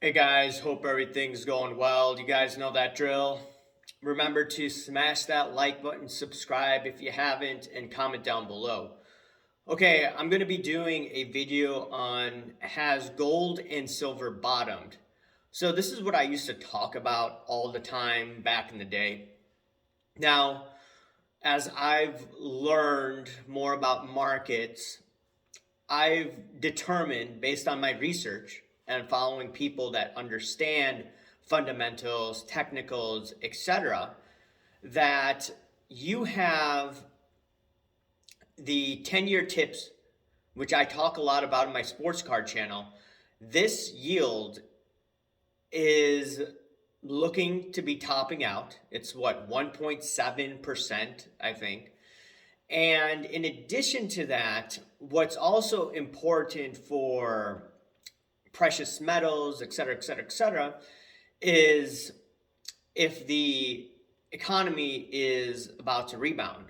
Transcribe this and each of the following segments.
Hey guys, hope everything's going well. You guys know that drill. Remember to smash that like button, subscribe if you haven't, and comment down below. Okay, I'm going to be doing a video on has gold and silver bottomed? So, this is what I used to talk about all the time back in the day. Now, as I've learned more about markets, I've determined based on my research and following people that understand fundamentals, technicals, etc., that you have the 10-year tips, which I talk a lot about in my sports card channel. This yield is looking to be topping out. It's what, 1.7%, I think. And in addition to that, what's also important for precious metals, et cetera, et cetera, et cetera, is if the economy is about to rebound.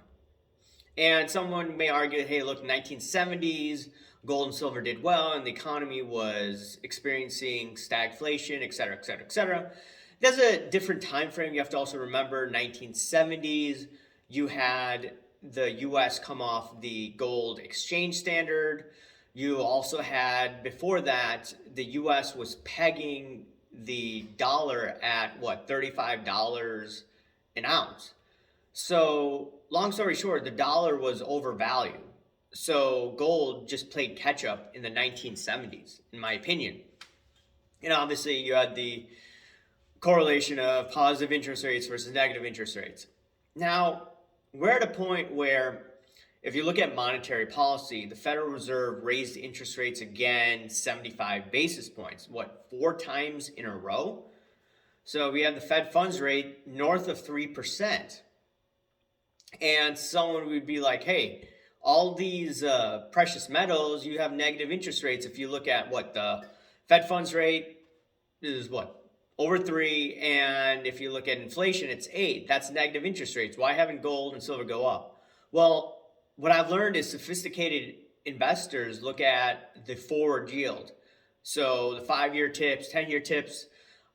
And someone may argue, hey, look, 1970s, gold and silver did well, and the economy was experiencing stagflation, et cetera, et cetera, et cetera. There's a different time frame. You have to also remember 1970s, you had the US come off the gold exchange standard. You also had, before that, the US was pegging the dollar at what, $35 an ounce. So, long story short, the dollar was overvalued. So, gold just played catch up in the 1970s, in my opinion. And obviously, you had the correlation of positive interest rates versus negative interest rates. Now, we're at a point where if you look at monetary policy, the Federal Reserve raised interest rates again 75 basis points, what, 4 times in a row? So we have the Fed funds rate north of 3%. And someone would be like, hey, all these precious metals, you have negative interest rates. If you look at what the Fed funds rate is, what, over 3, and if you look at inflation, it's 8. That's negative interest rates. Why haven't gold and silver go up? Well, what I've learned is sophisticated investors look at the forward yield. So the 5-year tips, 10-year tips,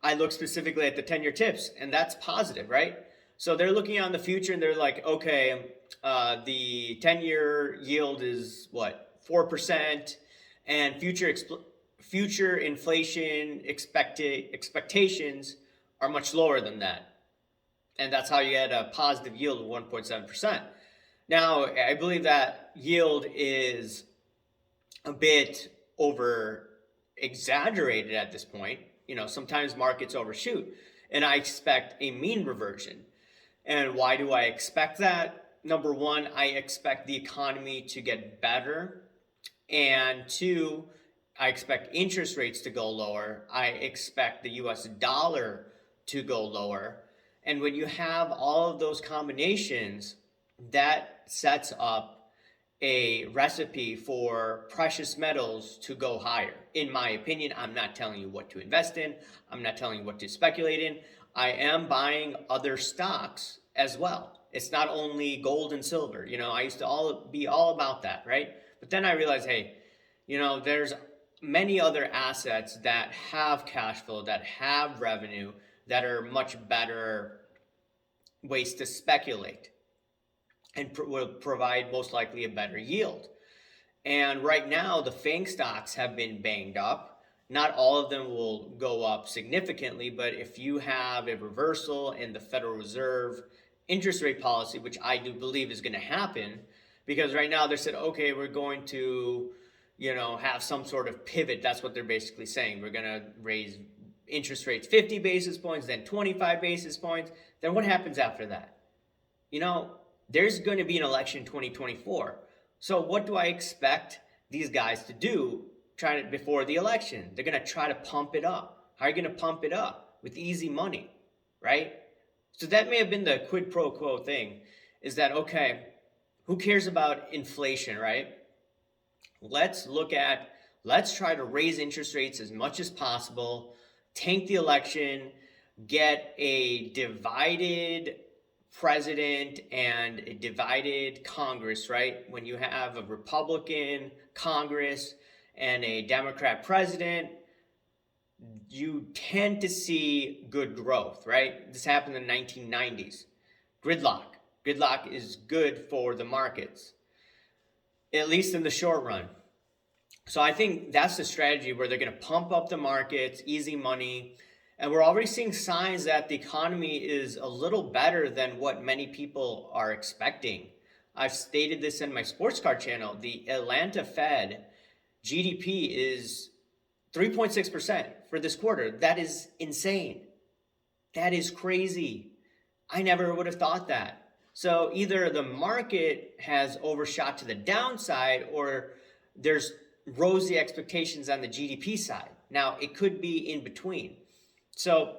I look specifically at the 10-year tips, and that's positive, right? So they're looking on the future and they're like, okay, the 10-year yield is what, 4%, and future inflation expectations are much lower than that. And that's how you get a positive yield of 1.7%. Now, I believe that yield is a bit over exaggerated at this point. Sometimes markets overshoot, and I expect a mean reversion. And why do I expect that? Number one, I expect the economy to get better. And two, I expect interest rates to go lower. I expect the US dollar to go lower. And when you have all of those combinations, that sets up a recipe for precious metals to go higher. In my opinion, I'm not telling you what to invest in. I'm not telling you what to speculate in. I am buying other stocks as well. It's not only gold and silver. I used to be all about that, right? But then I realized, hey, there's many other assets that have cash flow, that have revenue, that are much better ways to speculate and will provide most likely a better yield. And right now, the FANG stocks have been banged up. Not all of them will go up significantly, but if you have a reversal in the Federal Reserve interest rate policy, which I do believe is going to happen, because right now they said, okay, we're going to, have some sort of pivot. That's what they're basically saying. We're going to raise interest rates 50 basis points, then 25 basis points. Then what happens after that? There's going to be an election in 2024. So what do I expect these guys to do before the election? They're going to try to pump it up. How are you going to pump it up? With easy money, right? So that may have been the quid pro quo thing, is that, okay, who cares about inflation, right? Let's try to raise interest rates as much as possible, tank the election, get a divided president and a divided Congress, right? When you have a Republican Congress and a Democrat president, you tend to see good growth, right? This happened in the 1990s. Gridlock. Gridlock is good for the markets, at least in the short run. So I think that's the strategy where they're going to pump up the markets, easy money. And we're already seeing signs that the economy is a little better than what many people are expecting. I've stated this in my sports card channel. The Atlanta Fed GDP is 3.6% for this quarter. That is insane. That is crazy. I never would have thought that. So either the market has overshot to the downside or there's rosy expectations on the GDP side. Now, it could be in between. So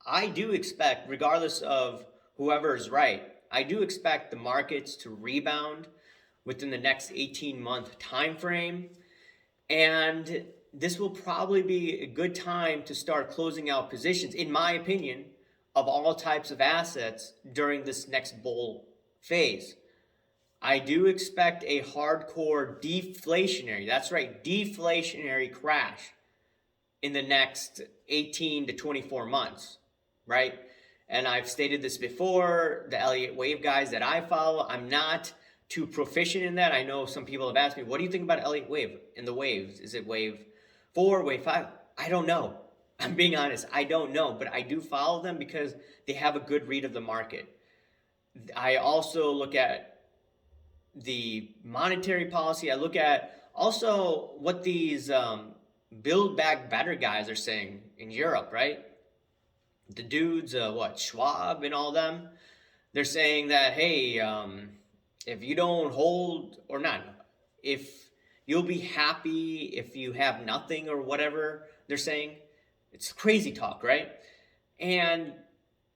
I do expect, regardless of whoever is right, I do expect the markets to rebound within the next 18-month time frame. And this will probably be a good time to start closing out positions, in my opinion, of all types of assets during this next bull phase. I do expect a hardcore deflationary, that's right, deflationary crash in the next 18 to 24 months, right? And I've stated this before, the Elliott Wave guys that I follow, I'm not too proficient in that. I know some people have asked me, what do you think about Elliott Wave and the waves? Is it wave 4, wave 5? I don't know. I'm being honest, I don't know, but I do follow them because they have a good read of the market. I also look at the monetary policy. I look at also what these build back better guys are saying in Europe, right? The dudes, Schwab and all them, they're saying that, hey, if you don't hold, or not, if you'll be happy if you have nothing or whatever they're saying. It's crazy talk, right? And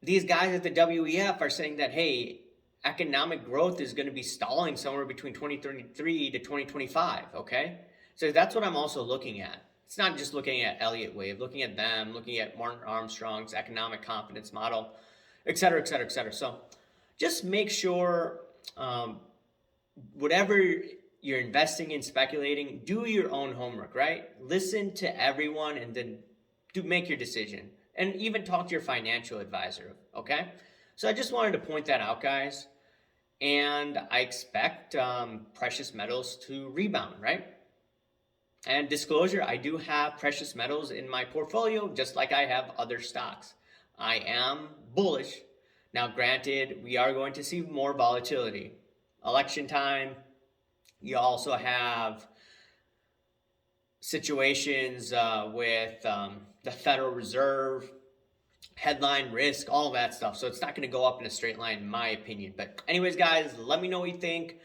these guys at the WEF are saying that, hey, economic growth is going to be stalling somewhere between 2033 to 2025, okay? So that's what I'm also looking at. It's not just looking at Elliott Wave, looking at them, looking at Martin Armstrong's economic confidence model, et cetera, et cetera, et cetera. So just make sure whatever you're investing in, speculating, do your own homework, right? Listen to everyone and then make your decision. And even talk to your financial advisor, okay? So I just wanted to point that out, guys. And I expect precious metals to rebound, right? And disclosure, I do have precious metals in my portfolio, just like I have other stocks. I am bullish. Now, granted, we are going to see more volatility. Election time, you also have situations with the Federal Reserve, headline risk, all that stuff. So it's not going to go up in a straight line, in my opinion. But anyways, guys, let me know what you think.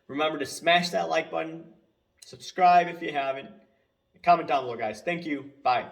Remember to smash that like button, subscribe if you haven't, comment down below, guys. Thank you. Bye.